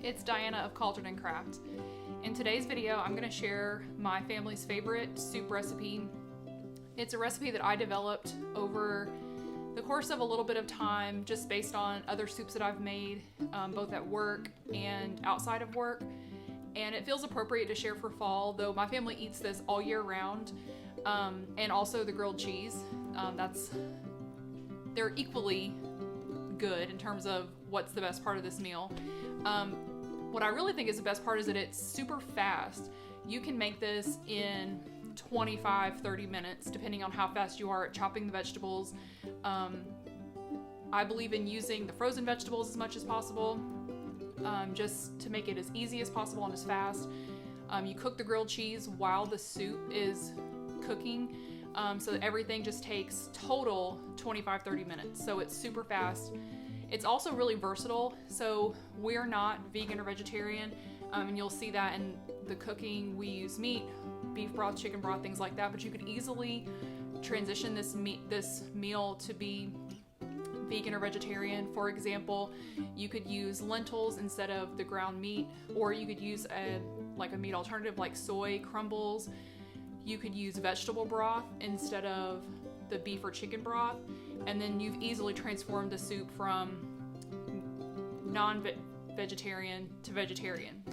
it's Diana of Cauldron and Craft. In today's video, I'm going to share my family's favorite soup recipe. It's a recipe that I developed over the course of a little bit of time, just based on other soups that I've made, both at work and outside of work. And it feels appropriate to share for fall, though my family eats this all year round. And also the grilled cheese. They're equally good in terms of what's the best part of this meal. What I really think is the best part is that it's super fast. You can make this in 25-30 minutes, depending on how fast you are at chopping the vegetables. I believe in using the frozen vegetables as much as possible, just to make it as easy as possible and as fast. You cook the grilled cheese while the soup is cooking, so that everything just takes total 25-30 minutes. So it's super fast. It's also really versatile. So we're not vegan or vegetarian, and you'll see that in the cooking. We use meat, beef broth, chicken broth, things like that, but you could easily transition this meal to be vegan or vegetarian. For example, you could use lentils instead of the ground meat, or you could use a meat alternative like soy crumbles. You could use vegetable broth instead of the beef or chicken broth, and then you've easily transformed the soup from non-vegetarian to vegetarian.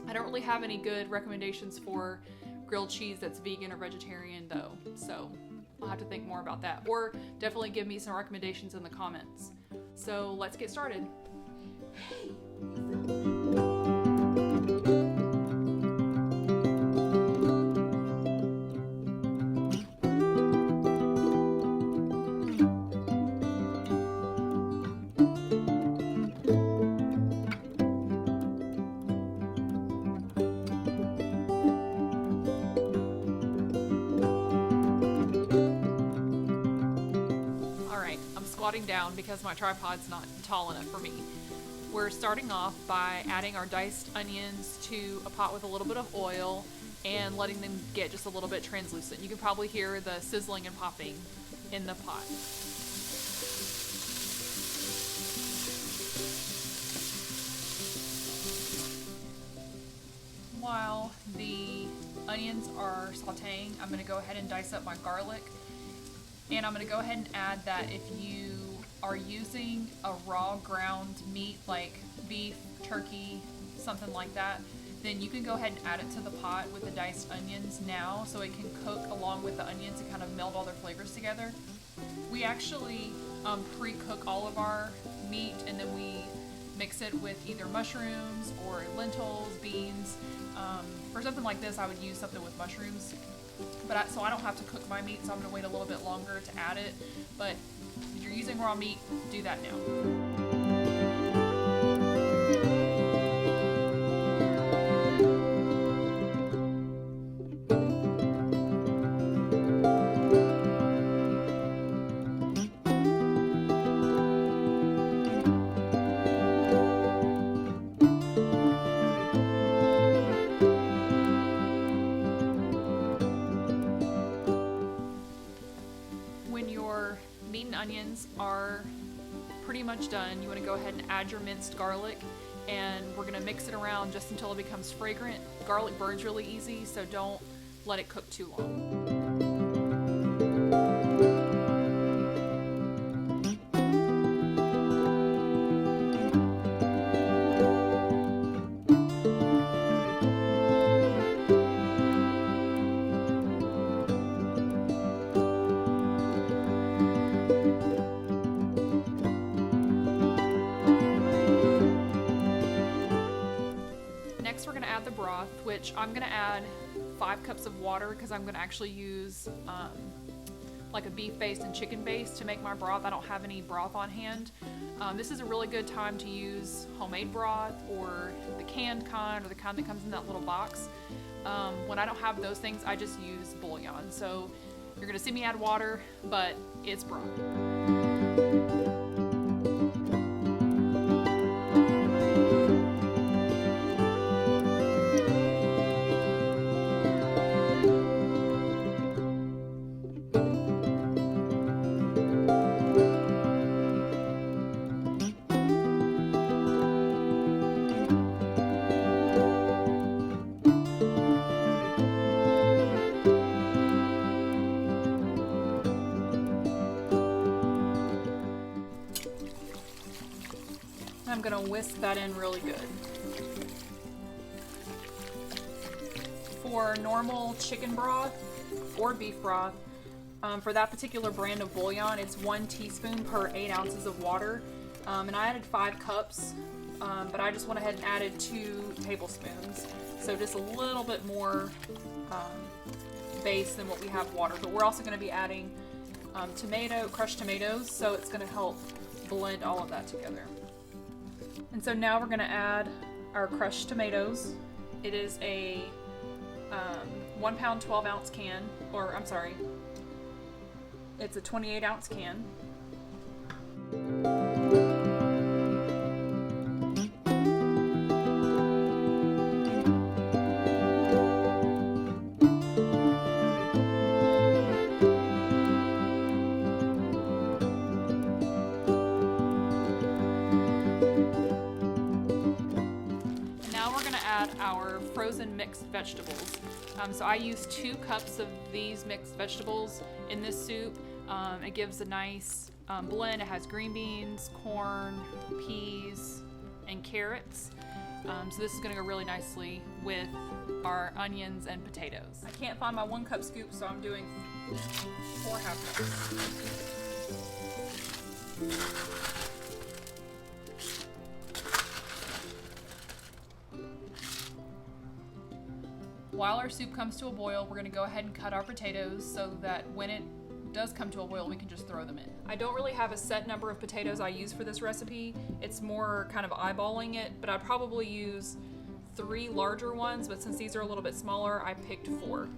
I don't really have any good recommendations for grilled cheese that's vegan or vegetarian though, so I'll have to think more about that, or definitely give me some recommendations in the comments. So let's get started. Squatting down because my tripod's not tall enough for me. We're starting off by adding our diced onions to a pot with a little bit of oil and letting them get just a little bit translucent. You can probably hear the sizzling and popping in the pot. While the onions are sauteing, I'm going to go ahead and dice up my garlic. And I'm going to go ahead and add that if you are using a raw ground meat like beef, turkey, something like that, then you can go ahead and add it to the pot with the diced onions now, so it can cook along with the onions and kind of meld all their flavors together. We actually pre-cook all of our meat, and then we mix it with either mushrooms or lentils, beans. For something like this, I would use something with mushrooms. So I don't have to cook my meat, so I'm going to wait a little bit longer to add it. But if you're using raw meat, do that now. Meat and onions are pretty much done. You want to go ahead and add your minced garlic, and we're going to mix it around just until it becomes fragrant. Garlic burns really easy, so don't let it cook too long. Next, we're going to add the broth, which I'm going to add 5 cups of water because I'm going to actually use like a beef base and chicken base to make my broth. I don't have any broth on hand. This is a really good time to use homemade broth, or the canned kind, or the kind that comes in that little box. When I don't have those things, I just use bouillon. So you're going to see me add water, but it's broth. I'm gonna whisk that in really good. For normal chicken broth or beef broth, for that particular brand of bouillon, it's 1 teaspoon per 8 ounces of water. And I added 5 cups, but I just went ahead and added 2 tablespoons. So just a little bit more base than what we have water. But we're also going to be adding crushed tomatoes, so it's going to help blend all of that together. And so now we're going to add our crushed tomatoes. It is a 1 pound 12 ounce can, or I'm sorry, it's a 28 ounce can. Our frozen mixed vegetables. So I use 2 cups of these mixed vegetables in this soup. It gives a nice blend. It has green beans, corn, peas, and carrots. So this is going to go really nicely with our onions and potatoes. I can't find my 1 cup scoop, so I'm doing 4 half cups. While our soup comes to a boil, we're going to go ahead and cut our potatoes so that when it does come to a boil, we can just throw them in. I don't really have a set number of potatoes I use for this recipe. It's more kind of eyeballing it, but I'd probably use 3 larger ones, but since these are a little bit smaller, I picked 4.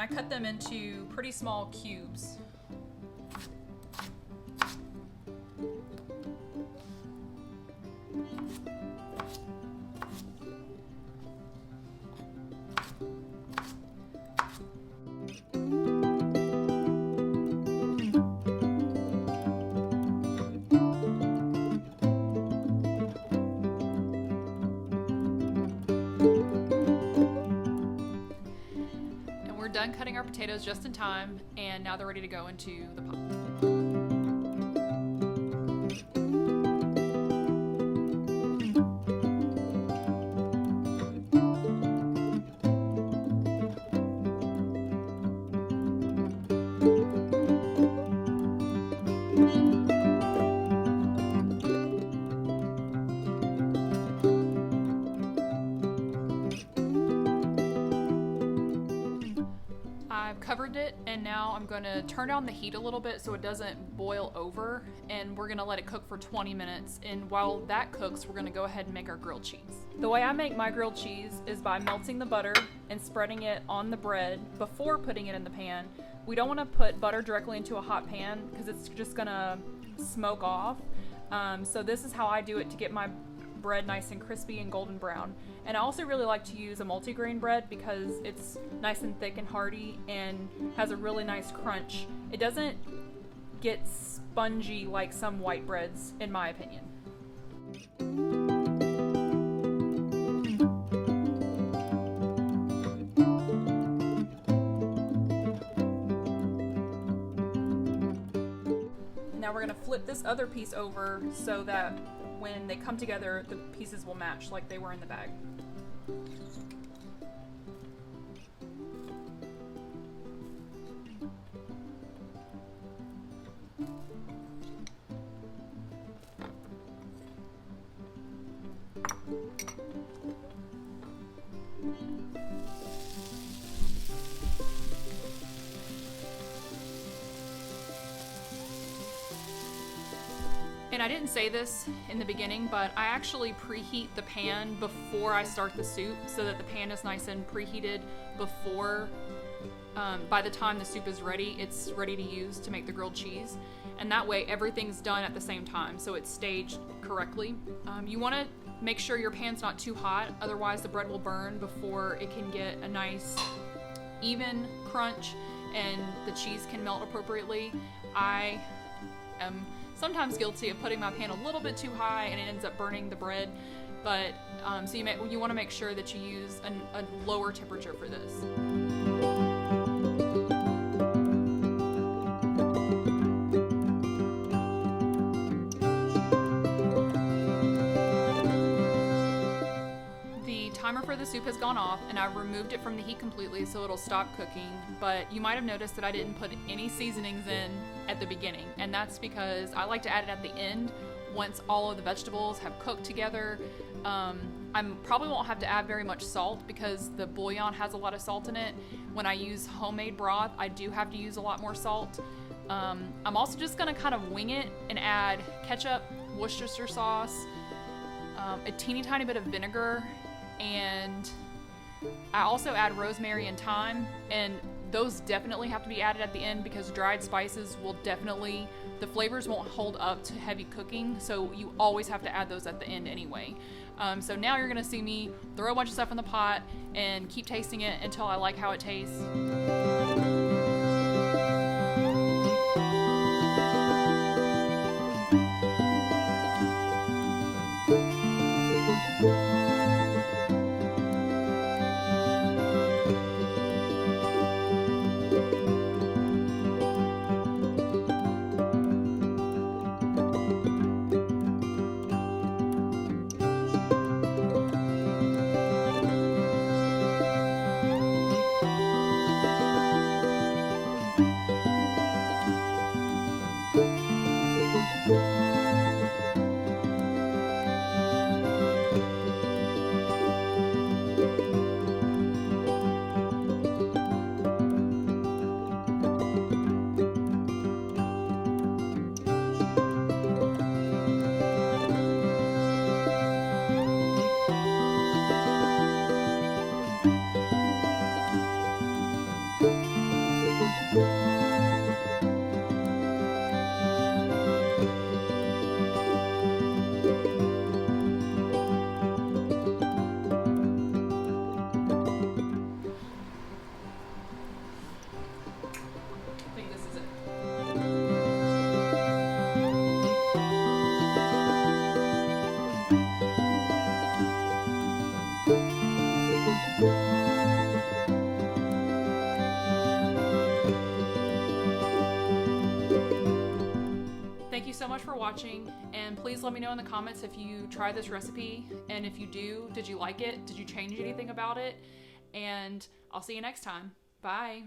I cut them into pretty small cubes. Done cutting our potatoes just in time, and now they're ready to go into the pot. I've covered it, and now I'm going to turn down the heat a little bit so it doesn't boil over, and we're going to let it cook for 20 minutes. And while that cooks, we're going to go ahead and make our grilled cheese. The way I make my grilled cheese is by melting the butter and spreading it on the bread before putting it in the pan. We don't want to put butter directly into a hot pan because it's just going to smoke off. So this is how I do it to get my bread nice and crispy and golden brown. And I also really like to use a multigrain bread because it's nice and thick and hearty and has a really nice crunch. It doesn't get spongy like some white breads, in my opinion. Now we're going to flip this other piece over so that when they come together, the pieces will match like they were in the bag. And I didn't say this in the beginning, but I actually preheat the pan before I start the soup so that the pan is nice and preheated before, by the time the soup is ready, it's ready to use to make the grilled cheese. And that way everything's done at the same time, so it's staged correctly. You want to make sure your pan's not too hot, otherwise the bread will burn before it can get a nice even crunch and the cheese can melt appropriately. I am sometimes guilty of putting my pan a little bit too high and it ends up burning the bread. but so you want to make sure that you use a lower temperature for this. The timer for the soup has gone off, and I've removed it from the heat completely so it'll stop cooking, but you might have noticed that I didn't put any seasonings in at the beginning, and that's because I like to add it at the end once all of the vegetables have cooked together. I probably won't have to add very much salt because the bouillon has a lot of salt in it. When I use homemade broth, I do have to use a lot more salt. I'm also just gonna kind of wing it and add ketchup, Worcestershire sauce, a teeny tiny bit of vinegar, and I also add rosemary and thyme, and those definitely have to be added at the end because dried spices will definitely, the flavors won't hold up to heavy cooking, so you always have to add those at the end anyway. So now you're gonna see me throw a bunch of stuff in the pot and keep tasting it until I like how it tastes. Thank you so much for watching, and please let me know in the comments if you try this recipe, and if you do, did you like it? Did you change anything about it? And I'll see you next time. Bye.